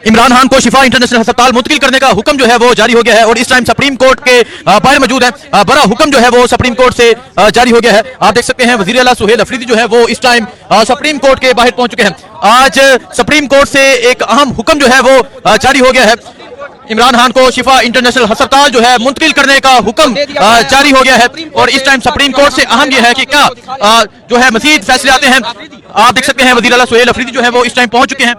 इमरान खान को शिफा इंटरनेशनल अस्पताल मुंतकिल करने का हुक्म जो है वो जारी हो गया है और इस टाइम सुप्रीम कोर्ट के बाहर मौजूद है। बड़ा हुक्म जो है वो सुप्रीम कोर्ट से जारी हो गया है। आप देख सकते हैं वजीर आला सुहेल अफरीदी जो है वो इस टाइम सुप्रीम कोर्ट के बाहर पहुंच चुके हैं। आज सुप्रीम कोर्ट से एक अहम हुक्म जो है वो जारी हो गया है। इमरान खान को शिफा इंटरनेशनल अस्पताल जो है मुंतकिल करने का हुक्म जारी हो गया है और इस टाइम सुप्रीम कोर्ट से अहम यह है कि क्या जो है मजीद फैसले आते हैं। आप देख सकते हैं वजीर आला सुहेल अफरीदी जो है वो इस टाइम पहुंच चुके हैं।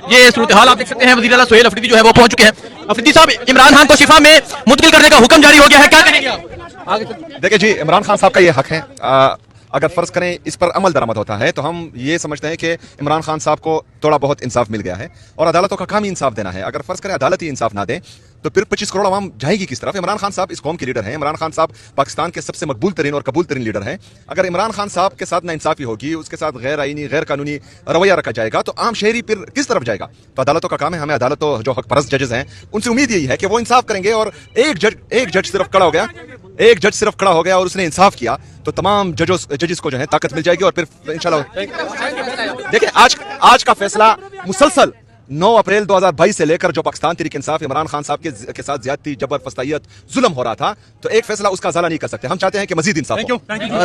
ये सूरत हाल आप देख सकते हैं, वजीर आला सुहेल अफरीदी जो है वो पहुंच चुके हैं। अफरीदी साहब, इमरान खान को शिफा में मुंतकिल करने का हुक्म जारी हो गया है, क्या कहेंगे आप? देखिए जी, इमरान खान साहब का ये हक है। अगर फर्ज करें इस पर अमल दरामद होता है तो हम ये समझते हैं कि इमरान खान साहब को थोड़ा बहुत इंसाफ मिल गया है और अदालतों का काम ही इंसाफ देना है। अगर फर्ज करें अदालत ही इंसाफ ना दे तो फिर 25 करोड़ आवाम जाएगी किस तरफ? इमरान खान साहब इस कौम के लीडर हैं। इमरान खान साहब पाकिस्तान के सबसे मकबूल तरीन और कबूल तरीन लीडर हैं। अगर इमरान खान साहब के साथ नाइंसाफी होगी, उसके साथ गैर आईनी गैर कानूनी रवैया रखा जाएगा तो आम शहरी फिर किस तरफ जाएगा? तो अदालतों का काम है। हमें अदालतों जो हक परस्त जजेस हैं उनसे उम्मीद यही है कि वो इंसाफ करेंगे और एक जज सिर्फ खड़ा हो गया और उसने इंसाफ किया तो तमाम जजेस को जो है ताकत मिल जाएगी और फिर इंशाल्लाह। देखिए, आज का फैसला मुसलसल 9 अप्रैल 2022 से लेकर जो पाकिस्तान तहरीक इंसाफ इमरान खान साहब के साथ ज्यादती, जबर, फस्तायत, जुल्म हो रहा था, तो एक फैसला उसका ज़ाला नहीं कर सकते। हम चाहते हैं कि मजीद इंसाफ हो।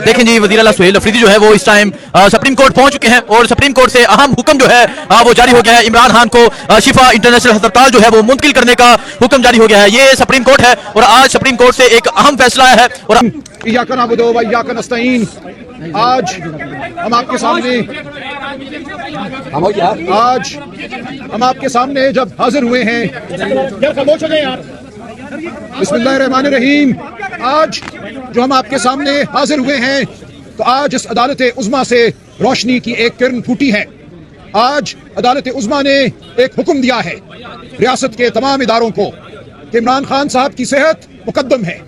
देखें जी, वज़ीर आला सुहेल अफरीदी जो है वो इस टाइम सुप्रीम कोर्ट पहुंच चुके हैं और सुप्रीम कोर्ट से अहम हुक्म जो है वो जारी हो गया है। इमरान खान को शिफा इंटरनेशनल अस्पताल जो है वो मुंतकिल करने का हुक्म जारी हो गया है। ये सुप्रीम कोर्ट है और आज सुप्रीम कोर्ट से एक अहम फैसला है। और आज हम आपके सामने जब हाजिर हुए हैं, बिस्मिल्लाहिर्रहमानिर्रहीम, आज जो हम आपके सामने हाजिर हुए हैं तो आज इस अदालत उज़्मा से रोशनी की एक किरण फूटी है। आज अदालत उज़्मा ने एक हुक्म दिया है रियासत के तमाम इदारों को कि इमरान खान साहब की सेहत मुकद्दम है।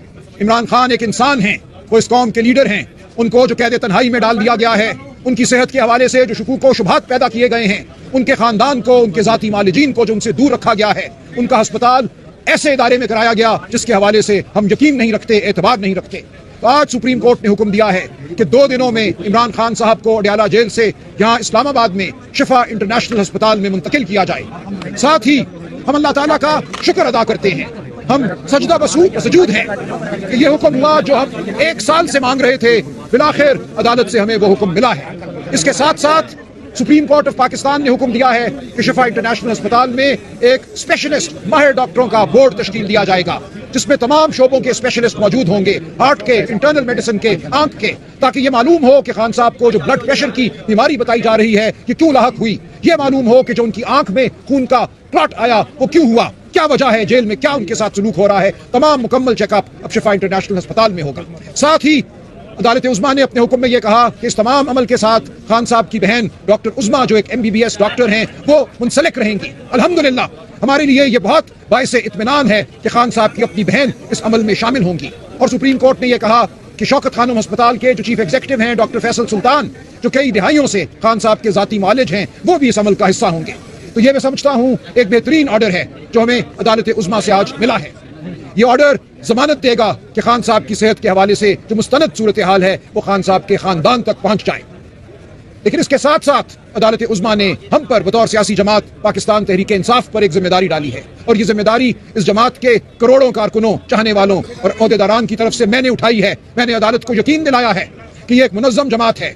इमरान खान एक इंसान हैं, वो इस कौम के लीडर हैं। उनको जो कैद तन्हाई में डाल दिया गया है, उनकी सेहत के हवाले से जो शुकूक व शुबहात पैदा किए गए हैं, उनके खानदान को, उनके जाती मालिजीन को जो उनसे दूर रखा गया है, उनका अस्पताल ऐसे इदारे में कराया गया जिसके हवाले से हम यकीन नहीं रखते, एतबार नहीं रखते। तो आज सुप्रीम कोर्ट ने हुक्म दिया है कि 2 दिनों में इमरान खान साहब को अडयाला जेल से यहाँ इस्लामाबाद में शिफा इंटरनेशनल अस्पताल में मुंतकिल किया जाए। साथ ही हम अल्लाह ताला का शुक्र अदा करते हैं, हम सजदा वसूजूद हैं कि ये हुक्म हुआ जो हम 1 साल से मांग रहे थे, बिलाखिर अदालत से हमें वो हुक्म मिला है। इसके साथ साथ सुप्रीम कोर्ट ऑफ पाकिस्तान ने हुक्म दिया है कि शिफा इंटरनेशनल अस्पताल में एक स्पेशलिस्ट माहिर डॉक्टरों का बोर्ड तश्कील दिया जाएगा जिसमें तमाम शोबों के स्पेशलिस्ट मौजूद होंगे, हार्ट के, इंटरनल मेडिसिन के, आंख के, ताकि ये मालूम हो कि खान साहब को जो ब्लड प्रेशर की बीमारी बताई जा रही है ये क्यों लाहक हुई, ये मालूम हो कि जो उनकी आंख में खून का क्लॉट आया वो क्यों हुआ, क्या वजह है, जेल में क्या उनके साथ सलूक हो रहा है। तमाम मुकम्मल चेकअप अब शिफा इंटरनेशनल अस्पताल में होगा। साथ ही अदालत उज़्मा ने अपने हुक्म में यह कहा कि इस तमाम अमल के साथ खान साहब की बहन डॉक्टर उज़्मा जो एक MBBS डॉक्टर हैं वो मुंसलिक रहेंगी। अल्हम्दुलिल्लाह, हमारे लिए ये बहुत बाइसे इत्मीनान है कि खान साहब की अपनी बहन इस अमल में शामिल होंगी। और सुप्रीम कोर्ट ने यह कहा कि शौकत खानम अस्पताल के जो चीफ एग्जीक्यूटिव हैं डॉक्टर फैसल सुल्तान, जो कई दिहाइयों से खान साहब के जाती मालिज हैं, वो भी इस अमल का हिस्सा होंगे। तो ये मैं समझता हूँ एक बेहतरीन ऑर्डर है जो हमें अदालत उज़्मा से आज मिला है। ये ऑर्डर जमानत देगा कि खान साहब की सेहत के हवाले से जो मुस्तनद सूरत हाल है वो खान साहब के खानदान तक पहुंच जाए। लेकिन इसके साथ साथ अदालत उज़्मा ने हम पर बतौर सियासी जमात पाकिस्तान तहरीक इंसाफ पर एक जिम्मेदारी डाली है और ये जिम्मेदारी इस जमात के करोड़ों कारकुनों, चाहने वालों और ओहदेदारान की तरफ से मैंने उठाई है। मैंने अदालत को यकीन दिलाया है कि ये एक मुनज़्ज़म जमात है,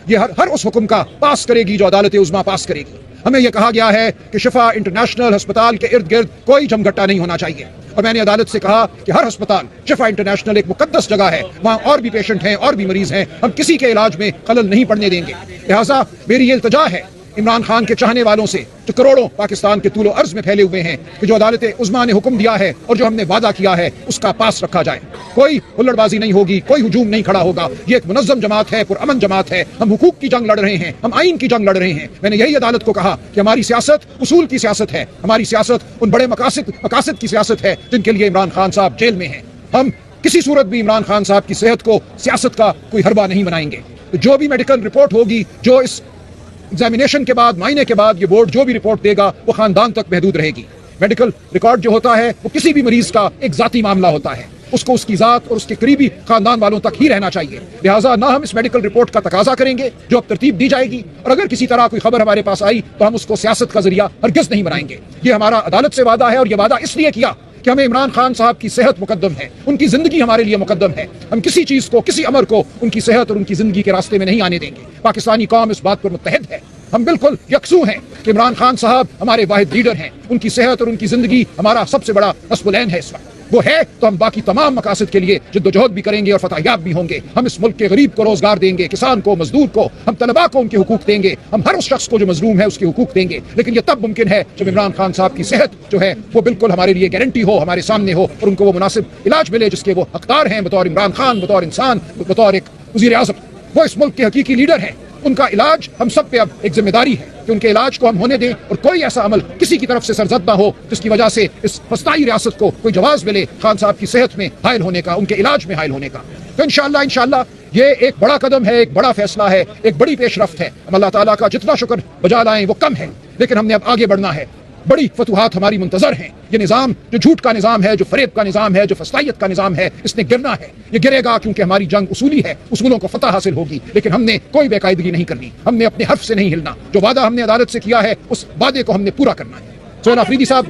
ये हर उस हुक्म का पास करेगी जो अदालत उज़्मा पास करेगी। हमें यह कहा गया है कि शिफा इंटरनेशनल अस्पताल के इर्द गिर्द कोई जमघटा नहीं होना चाहिए और मैंने अदालत से कहा कि हर अस्पताल, शिफा इंटरनेशनल एक मुकद्दस जगह है, वहाँ और भी पेशेंट हैं और भी मरीज हैं, हम किसी के इलाज में खलल नहीं पड़ने देंगे। लिहाजा मेरी ये इल्तिजा है इमरान खान के चाहने वालों से जो करोड़ों पाकिस्तान के तूलो अर्ज में फैले हुए हैं कि जो अदालत उज़्मा ने हुक्म दिया है और जो हमने वादा किया है उसका पास रखा जाए। कोई हुल्लड़बाजी नहीं होगी, कोई हुजूम नहीं खड़ा होगा। ये एक मुनज़्ज़म जमात है, पुरअमन जमात है। हम हुकूक की जंग लड़ रहे हैं, हम आइन की जंग लड़ रहे हैं। मैंने यही अदालत को कहा कि हमारी सियासत उसूल की सियासत है, हमारी सियासत उन बड़े मकासद की सियासत है जिनके लिए इमरान खान साहब जेल में हैं। हम किसी सूरत भी इमरान खान साहब की सेहत को सियासत का कोई हरबा नहीं बनाएंगे। जो भी मेडिकल रिपोर्ट होगी, जो इस एग्जामिनेशन के बाद, मायने के बाद ये बोर्ड जो भी रिपोर्ट देगा वो खानदान तक महदूद रहेगी। मेडिकल रिकॉर्ड जो होता है वो किसी भी मरीज का एक जाती मामला होता है। उसको उसकी ज़ात और उसके करीबी खानदान वालों तक ही रहना चाहिए। लिहाजा ना हम इस मेडिकल रिपोर्ट का तकाजा करेंगे जो अब तरतीब दी जाएगी, और अगर किसी तरह कोई खबर हमारे पास आई तो हम उसको सियासत का जरिया हरगिज़ नहीं बनाएंगे। ये हमारा अदालत से वादा है, और ये वादा इसलिए किया कि हमें इमरान खान साहब की सेहत मुकद्दम है, उनकी जिंदगी हमारे लिए मुकद्दम है। हम किसी चीज़ को, किसी अमर को उनकी सेहत और उनकी जिंदगी के रास्ते में नहीं आने देंगे। पाकिस्तानी कौम इस बात पर मुत्तहद है। हम बिल्कुल यकसू हैं कि इमरान खान साहब हमारे वाहिद लीडर हैं। उनकी सेहत और उनकी जिंदगी हमारा सबसे बड़ा नस्बुलैन है। इस वक्त वो है तो हम बाकी तमाम मकासद के लिए जद्दोजहद भी करेंगे और फतहयाब भी होंगे। हम इस मुल्क के गरीब को रोजगार देंगे, किसान को, मजदूर को, हम तलबा को उनके हुकूक देंगे, हम हर उस शख्स को जो मजलूम है उसके हुकूक देंगे। लेकिन ये तब मुमकिन है जब इमरान खान साहब की सेहत जो है वो बिल्कुल हमारे लिए गारंटी हो, हमारे सामने हो, और उनको वो मुनासिब इलाज मिले जिसके वो हकदार हैं बतौर इमरान खान, बतौर इंसान, बतौर एक वज़ीर आज़म। वो इस मुल्क के हकीकी लीडर हैं। उनका इलाज हम सब पे अब एक जिम्मेदारी है कि उनके इलाज को हम होने दें, और कोई ऐसा अमल किसी की तरफ से सरजद ना हो जिसकी वजह से इस फस्ताई रियासत को कोई जवाब मिले खान साहब की सेहत में हायल होने का, उनके इलाज में हायल होने का। तो इंशाअल्लाह ये एक बड़ा कदम है, एक बड़ा फैसला है, एक बड़ी पेशरफ्त है। हम अल्लाह ताला का जितना शुक्र बजा लाएं वो कम है, लेकिन हमने अब आगे बढ़ना है। बड़ी फतूहात हमारी मुंतजर हैं। ये निज़ाम जो झूठ का निज़ाम है, जो फरेब का निज़ाम है, जो फस्तायत का निज़ाम है, इसने गिरना है। ये गिरेगा क्योंकि हमारी जंग उसूली है, उसूलों को फतह हासिल होगी। लेकिन हमने कोई बेकायदगी नहीं करनी, हमने अपने हर्फ से नहीं हिलना। जो वादा हमने अदालत से किया है उस वादे को हमने पूरा करना है। सोहेल अफरीदी साहब